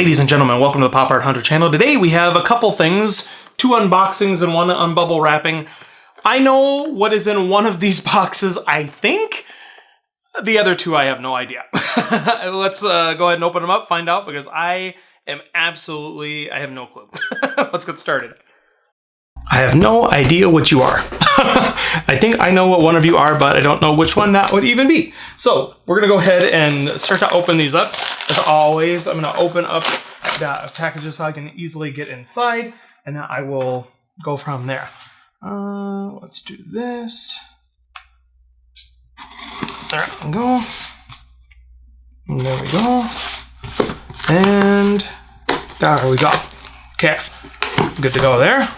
Ladies and gentlemen, welcome to the Pop Art Hunter channel. Today we have a couple things, 2 unboxings and 1 unbubble wrapping. I know what is in one of these boxes, I think. The other 2 I have no idea. Let's go ahead and open them up, find out, because I have no clue. Let's get started. I have no idea what you are. I think I know what one of you are, but I don't know which one that would even be. So we're gonna go ahead and start to open these up. As always, I'm gonna open up the packages so I can easily get inside, and then I will go from there. Let's do this. There we go. And there we go. And there we go. Okay, good to go there.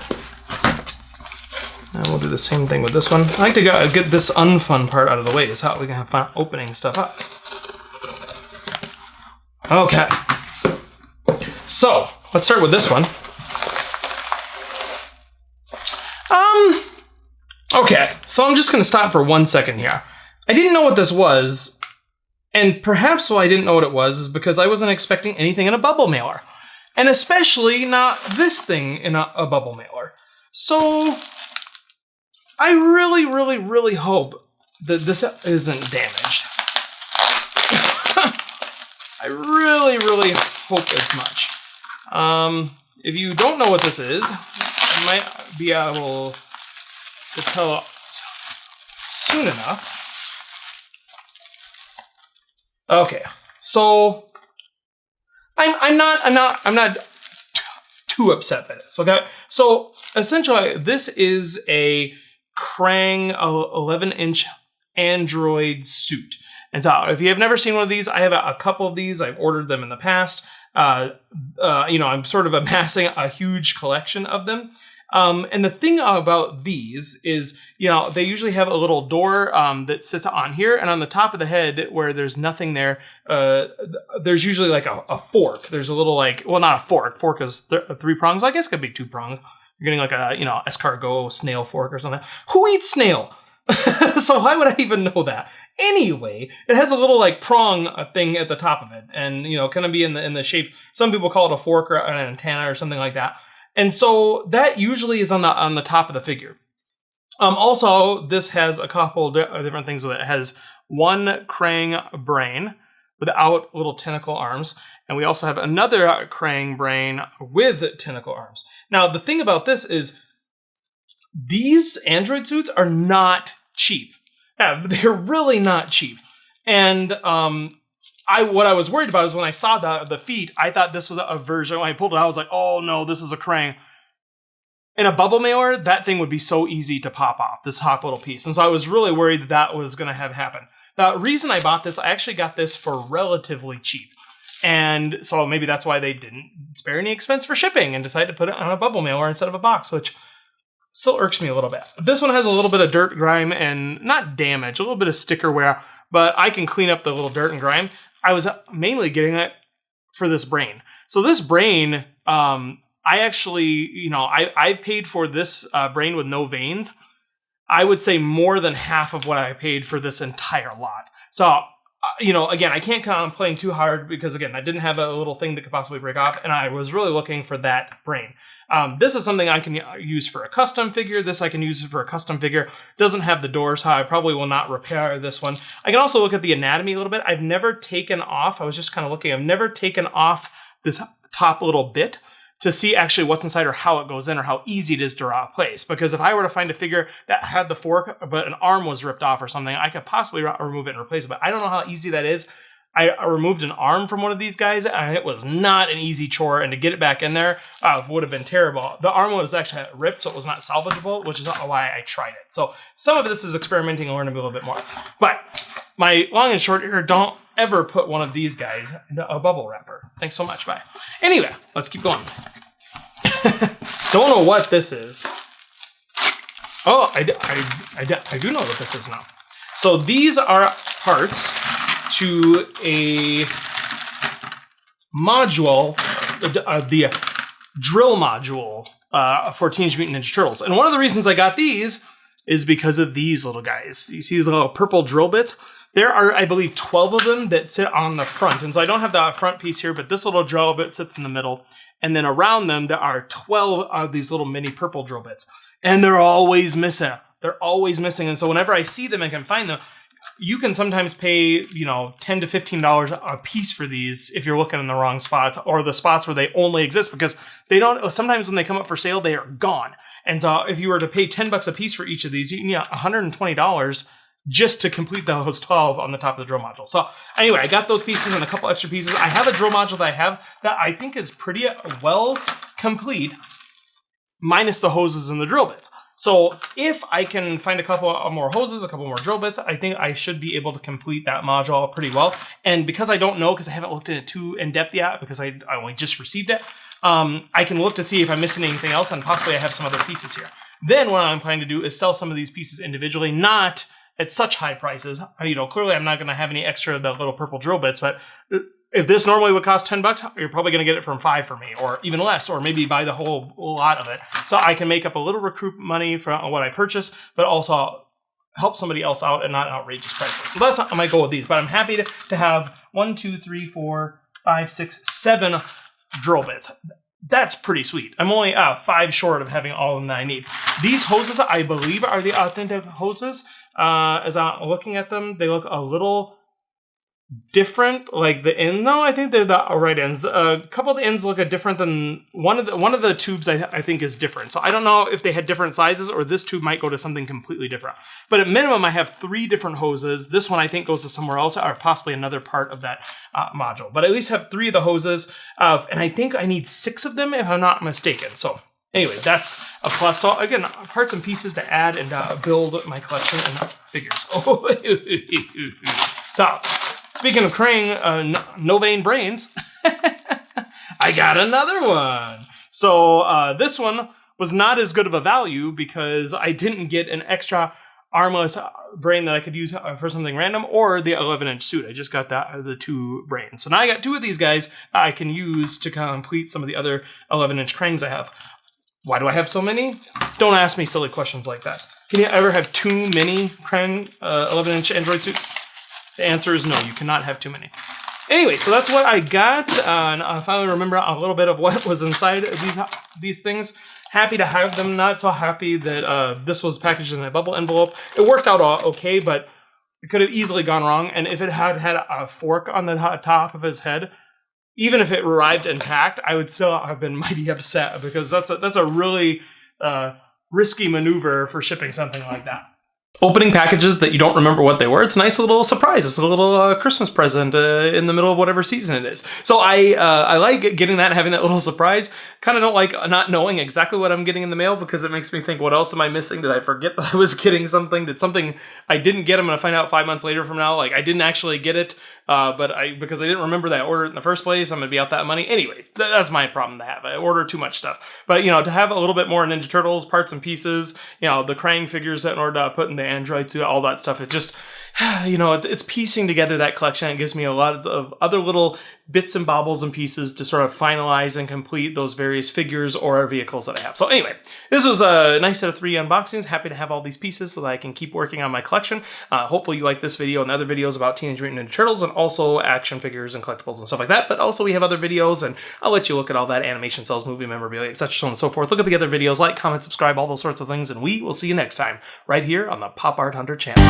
And we'll do the same thing with this one. I like to get this unfun part out of the way, so we can have fun opening stuff up. Okay. So, let's start with this one. Okay, so I'm just going to stop for 1 second here. I didn't know what this was, and perhaps why I didn't know what it was is because I wasn't expecting anything in a bubble mailer. And especially not this thing in a bubble mailer. So I really hope that this isn't damaged. I really hope as much. If you don't know what this is, you might be able to tell soon enough. Okay, so I'm not too upset by this. Okay, so essentially this is a Krang 11-inch Android suit. And so if you have never seen one of these, I have a couple of these. I've ordered them in the past. I'm sort of amassing a huge collection of them. And the thing about these is, they usually have a little door that sits on here, and on the top of the head where there's nothing there, there's usually like a fork. There's a little not a fork. Fork is 3 prongs. I guess it could be 2 prongs. You're getting like a, escargot snail fork or something. Who eats snail? So why would I even know that? Anyway, it has a little prong thing at the top of it, and kind of be in the shape. Some people call it a fork or an antenna or something like that. And so that usually is on the top of the figure. Also, this has a couple different things with it. It has 1 Krang brain without little tentacle arms. And we also have another Krang brain with tentacle arms. Now, the thing about this is these Android suits are not cheap. Yeah, they're really not cheap. And what I was worried about is when I saw the feet, I thought this was a version. When I pulled it out, I was like, oh no, this is a Krang. In a bubble mailer, that thing would be so easy to pop off, this hot little piece. And so I was really worried that was going to have happen. The reason I bought this, I actually got this for relatively cheap. And so maybe that's why they didn't spare any expense for shipping and decided to put it on a bubble mailer instead of a box, which still irks me a little bit. This one has a little bit of dirt, grime, and not damage, a little bit of sticker wear, but I can clean up the little dirt and grime. I was mainly getting it for this brain. So this brain, I actually, I paid for this brain with no veins. I would say more than half of what I paid for this entire lot. So, again, I can't complain too hard because, again, I didn't have a little thing that could possibly break off, and I was really looking for that brain. This is something I can use for a custom figure. This I can use for a custom figure. Doesn't have the doors, so I probably will not repair this one. I can also look at the anatomy a little bit. I've never taken off, I was just kind of looking, I've never taken off this top little bit to see actually what's inside or how it goes in or how easy it is to replace. Because if I were to find a figure that had the fork but an arm was ripped off or something, I could possibly remove it and replace it. But I don't know how easy that is. I removed an arm from one of these guys, and it was not an easy chore, and to get it back in there would have been terrible. The arm was actually ripped, so it was not salvageable, which is why I tried it. So some of this is experimenting and learning a little bit more. But my long and short here, don't ever put one of these guys into a bubble wrapper. Thanks so much, bye. Anyway, let's keep going. Don't know what this is. Oh, I do know what this is now. So these are parts to a module, the drill module for Teenage Mutant Ninja Turtles. And one of the reasons I got these is because of these little guys. You see these little purple drill bits? There are, I believe, 12 of them that sit on the front. And so I don't have the front piece here, but this little drill bit sits in the middle. And then around them, there are 12 of these little mini purple drill bits. And they're always missing. They're always missing. And so whenever I see them and can find them, you can sometimes pay, you know, $10 to $15 a piece for these if you're looking in the wrong spots, or the spots where they only exist, because they don't, sometimes when they come up for sale, they are gone. And so if you were to pay $10 a piece for each of these, you can get $120 just to complete those 12 on the top of the drill module. So anyway, I got those pieces and a couple extra pieces. I have a drill module that I have that I think is pretty well complete, minus the hoses and the drill bits. So if I can find a couple more hoses, a couple more drill bits, I think I should be able to complete that module pretty well. And because I don't know, because I haven't looked at it too in depth yet, because I only just received it, I can look to see if I'm missing anything else, and possibly I have some other pieces here. Then what I'm planning to do is sell some of these pieces individually, not at such high prices. You know, clearly I'm not going to have any extra of the little purple drill bits, but if this normally would cost $10, you're probably going to get it from $5 for me, or even less, or maybe buy the whole lot of it. So I can make up a little recoup money for what I purchase, but also help somebody else out and not outrageous prices. So that's my goal with these. But I'm happy to have 1, 2, 3, 4, 5, 6, 7 drill bits. That's pretty sweet. I'm only 5 short of having all of them that I need. These hoses, I believe, are the authentic hoses. As I'm looking at them, they look a little different, like the end. No, I think they're the right ends. A couple of the ends look different than one of the tubes. I think is different. So I don't know if they had different sizes, or this tube might go to something completely different. But at minimum, I have 3 different hoses. This one I think goes to somewhere else, or possibly another part of that module. But I at least have 3 of the hoses, and I think I need 6 of them if I'm not mistaken. So anyway, that's a plus. So again, parts and pieces to add and build my collection and figures. So. Speaking of Krang, no vein brains, I got another one. So this one was not as good of a value because I didn't get an extra armless brain that I could use for something random, or the 11-inch suit. I just got the 2 brains. So now I got 2 of these guys I can use to complete some of the other 11-inch Krangs I have. Why do I have so many? Don't ask me silly questions like that. Can you ever have too many Krang 11-inch Android suits? The answer is no, you cannot have too many. Anyway, so that's what I got, and I finally remember a little bit of what was inside these things. Happy to have them, not so happy that this was packaged in a bubble envelope. It worked out okay, but it could have easily gone wrong, and if it had a fork on the top of his head, even if it arrived intact, I would still have been mighty upset, because that's a really risky maneuver for shipping something like that. Opening packages that you don't remember what they were, it's a nice little surprise. It's a little Christmas present in the middle of whatever season it is. So I like getting that and having that little surprise. Kind of don't like not knowing exactly what I'm getting in the mail, because it makes me think, what else am I missing? Did I forget that I was getting something? Did something I didn't get, I'm going to find out 5 months later from now, like I didn't actually get it, but because I didn't remember that I ordered it in the first place, I'm going to be out that money. Anyway, that's my problem to have. I order too much stuff. But, you know, to have a little bit more Ninja Turtles, parts and pieces, you know, the Krang figures that in order to put in the Android suit, all that stuff, it just, you know, it's piecing together that collection. It gives me a lot of other little bits and bobbles and pieces to sort of finalize and complete those various figures or vehicles that I have. So anyway, this was a nice set of 3 unboxings. Happy to have all these pieces so that I can keep working on my collection. Hopefully you like this video and other videos about Teenage Mutant Ninja Turtles, and also action figures and collectibles and stuff like that. But also we have other videos, and I'll let you look at all that: animation cells, movie memorabilia, etc., so on and so forth. Look at the other videos, like, comment, subscribe, all those sorts of things, and we will see you next time right here on the Pop Art Hunter channel.